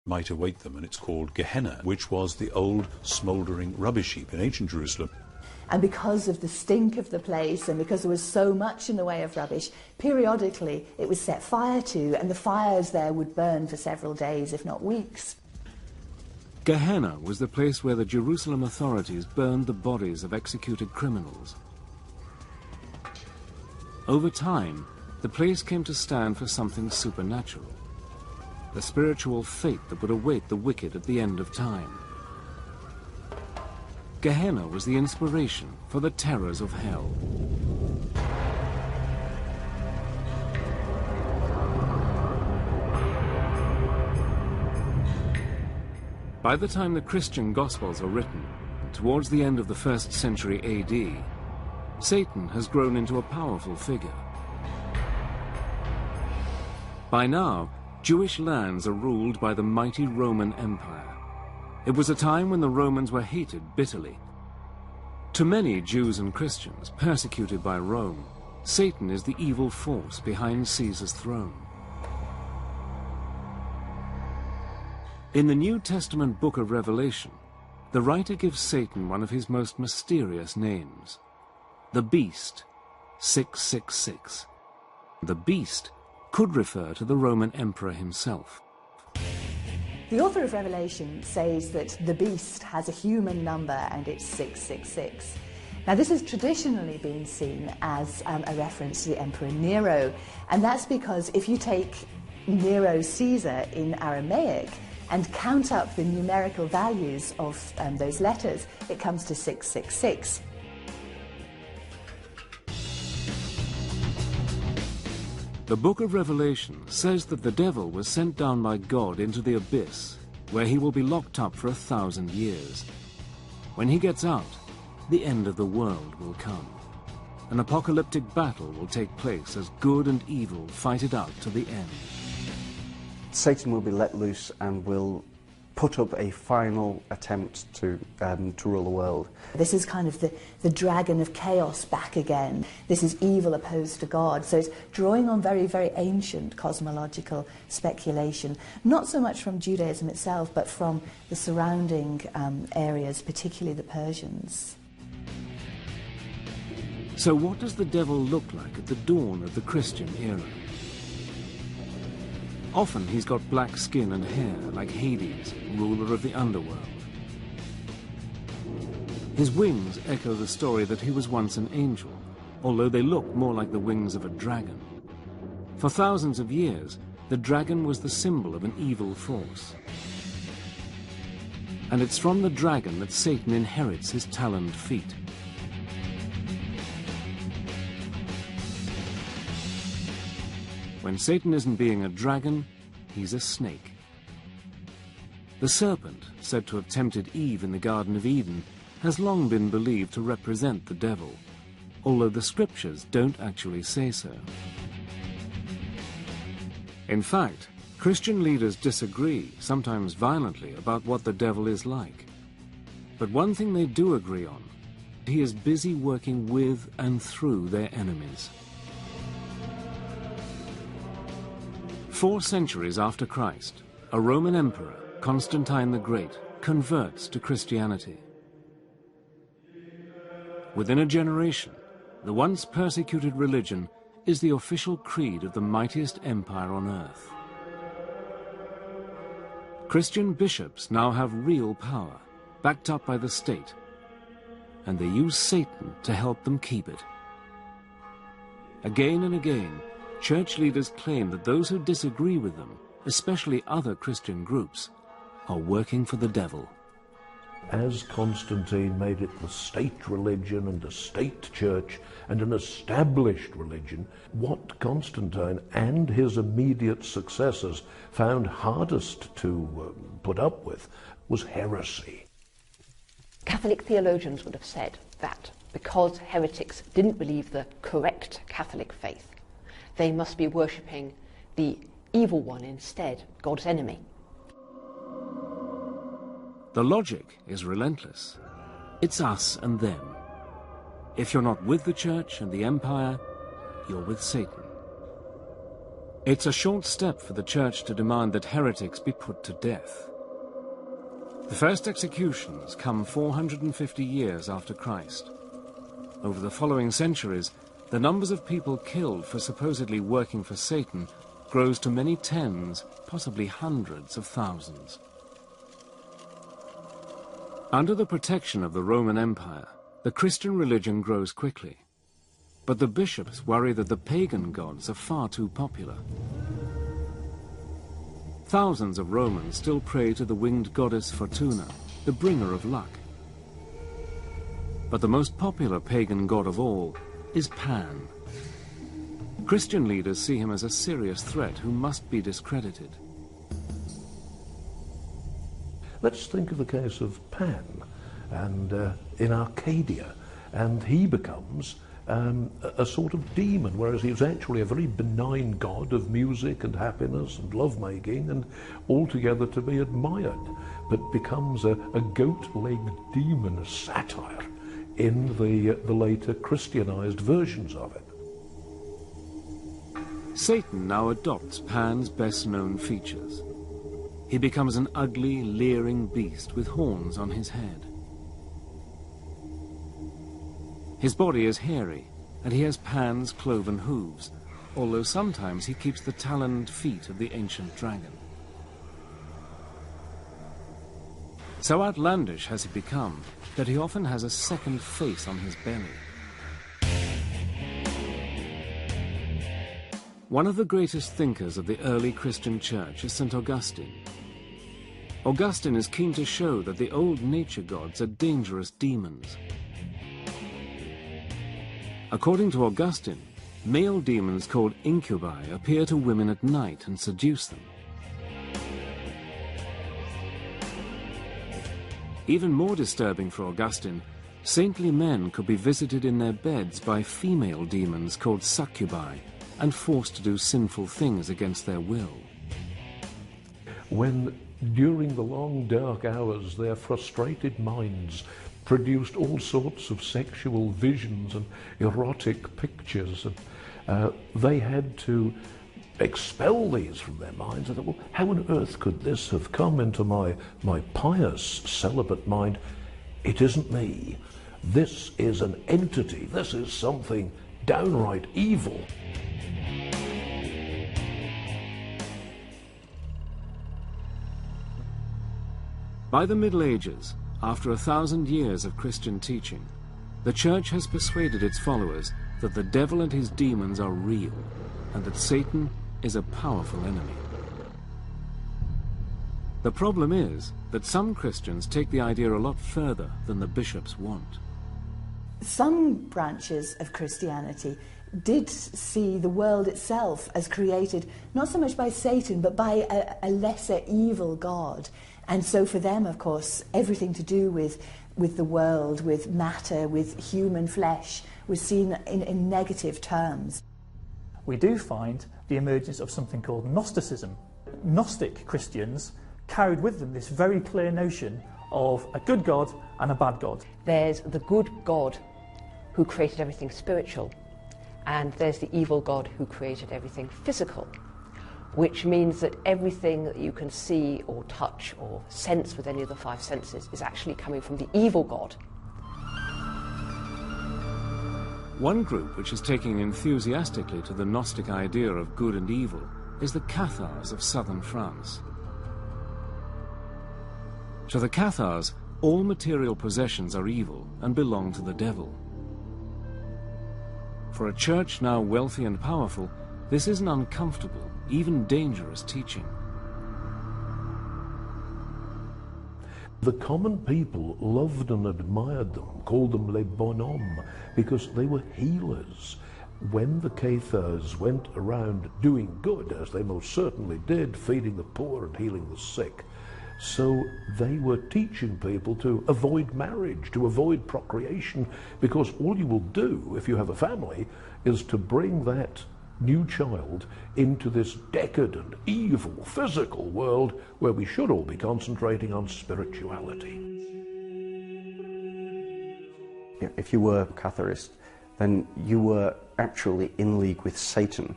might await them, and it's called Gehenna, which was the old smouldering rubbish heap in ancient Jerusalem. And because of the stink of the place and because there was so much in the way of rubbish, periodically it was set fire to, and the fires there would burn for several days, if not weeks. Gehenna was the place where the Jerusalem authorities burned the bodies of executed criminals. Over time, the place came to stand for something supernatural, the spiritual fate that would await the wicked at the end of time. Gehenna was the inspiration for the terrors of hell. By the time the Christian Gospels are written, towards the end of the 1st century AD, Satan has grown into a powerful figure. By now, Jewish lands are ruled by the mighty Roman Empire. It was a time when the Romans were hated bitterly. To many Jews and Christians persecuted by Rome, Satan is the evil force behind Caesar's throne. In the New Testament book of Revelation, the writer gives Satan one of his most mysterious names, the Beast, 666. The Beast could refer to the Roman Emperor himself. The author of Revelation says that the beast has a human number and it's 666. Now this has traditionally been seen as a reference to the Emperor Nero, and that's because if you take Nero Caesar in Aramaic and count up the numerical values of those letters, it comes to 666. The book of Revelation says that the devil was sent down by God into the abyss, where he will be locked up for 1,000 years. When he gets out, the end of the world will come. An apocalyptic battle will take place as good and evil fight it out to the end. Satan will be let loose and will put up a final attempt to rule the world. This is kind of the dragon of chaos back again. This is evil opposed to God. So it's drawing on very, very ancient cosmological speculation, not so much from Judaism itself, but from the surrounding areas, particularly the Persians. So what does the devil look like at the dawn of the Christian era? Often he's got black skin and hair, like Hades, ruler of the underworld. His wings echo the story that he was once an angel, although they look more like the wings of a dragon. For thousands of years, the dragon was the symbol of an evil force. And it's from the dragon that Satan inherits his taloned feet. When Satan isn't being a dragon, he's a snake. The serpent, said to have tempted Eve in the Garden of Eden, has long been believed to represent the devil, although the scriptures don't actually say so. In fact, Christian leaders disagree, sometimes violently, about what the devil is like. But one thing they do agree on, he is busy working with and through their enemies. 4 centuries after Christ, a Roman emperor, Constantine the Great, converts to Christianity. Within a generation, the once persecuted religion is the official creed of the mightiest empire on earth. Christian bishops now have real power, backed up by the state, and they use Satan to help them keep it. Again and again, church leaders claim that those who disagree with them, especially other Christian groups, are working for the devil. As Constantine made it the state religion and a state church and an established religion, what Constantine and his immediate successors found hardest to put up with was heresy. Catholic theologians would have said that because heretics didn't believe the correct Catholic faith, they must be worshipping the evil one instead, God's enemy. The logic is relentless. It's us and them. If you're not with the church and the empire, you're with Satan. It's a short step for the Church to demand that heretics be put to death. The first executions come 450 years after Christ. Over the following centuries, the numbers of people killed for supposedly working for Satan grows to many tens, possibly hundreds of thousands. Under the protection of the Roman Empire, the Christian religion grows quickly. But the bishops worry that the pagan gods are far too popular. Thousands of Romans still pray to the winged goddess Fortuna, the bringer of luck. But the most popular pagan god of all is Pan. Christian leaders see him as a serious threat who must be discredited. Let's think of the case of Pan and in Arcadia, and he becomes a sort of demon, whereas he was actually a very benign god of music and happiness and lovemaking and altogether to be admired, but becomes a goat-legged demon, a satire, in the later Christianized versions of it. Satan now adopts Pan's best-known features. He becomes an ugly, leering beast with horns on his head. His body is hairy, and he has Pan's cloven hooves, although sometimes he keeps the taloned feet of the ancient dragon. So outlandish has he become that he often has a second face on his belly. One of the greatest thinkers of the early Christian church is St. Augustine. Augustine is keen to show that the old nature gods are dangerous demons. According to Augustine, male demons called incubi appear to women at night and seduce them. Even more disturbing for Augustine, saintly men could be visited in their beds by female demons called succubi and forced to do sinful things against their will. When, during the long dark hours, their frustrated minds produced all sorts of sexual visions and erotic pictures, and they had to expel these from their minds. I thought, well, how on earth could this have come into my pious celibate mind? It isn't me. This is an entity. This is something downright evil. By the Middle Ages, after 1,000 years of Christian teaching, the Church has persuaded its followers that the devil and his demons are real, and that Satan is a powerful enemy. The problem is that some Christians take the idea a lot further than the bishops want. Some branches of Christianity did see the world itself as created not so much by Satan but by a lesser evil god. And so for them, of course, everything to do with the world, with matter, with human flesh, was seen in negative terms. We do find the emergence of something called Gnosticism. Gnostic Christians carried with them this very clear notion of a good God and a bad God. There's the good God who created everything spiritual, and there's the evil God who created everything physical, which means that everything that you can see or touch or sense with any of the five senses is actually coming from the evil God. One group which is taking enthusiastically to the Gnostic idea of good and evil is the Cathars of southern France. To the Cathars, all material possessions are evil and belong to the devil. For a church now wealthy and powerful, this is an uncomfortable, even dangerous teaching. The common people loved and admired them, called them les bonhommes, because they were healers. When the Cathars went around doing good, as they most certainly did, feeding the poor and healing the sick, so they were teaching people to avoid marriage, to avoid procreation, because all you will do if you have a family is to bring that new child into this decadent, evil, physical world where we should all be concentrating on spirituality. If you were a Catharist, then you were actually in league with Satan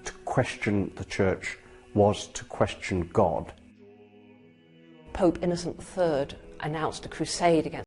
to question the church was to question God. Pope Innocent III announced a crusade against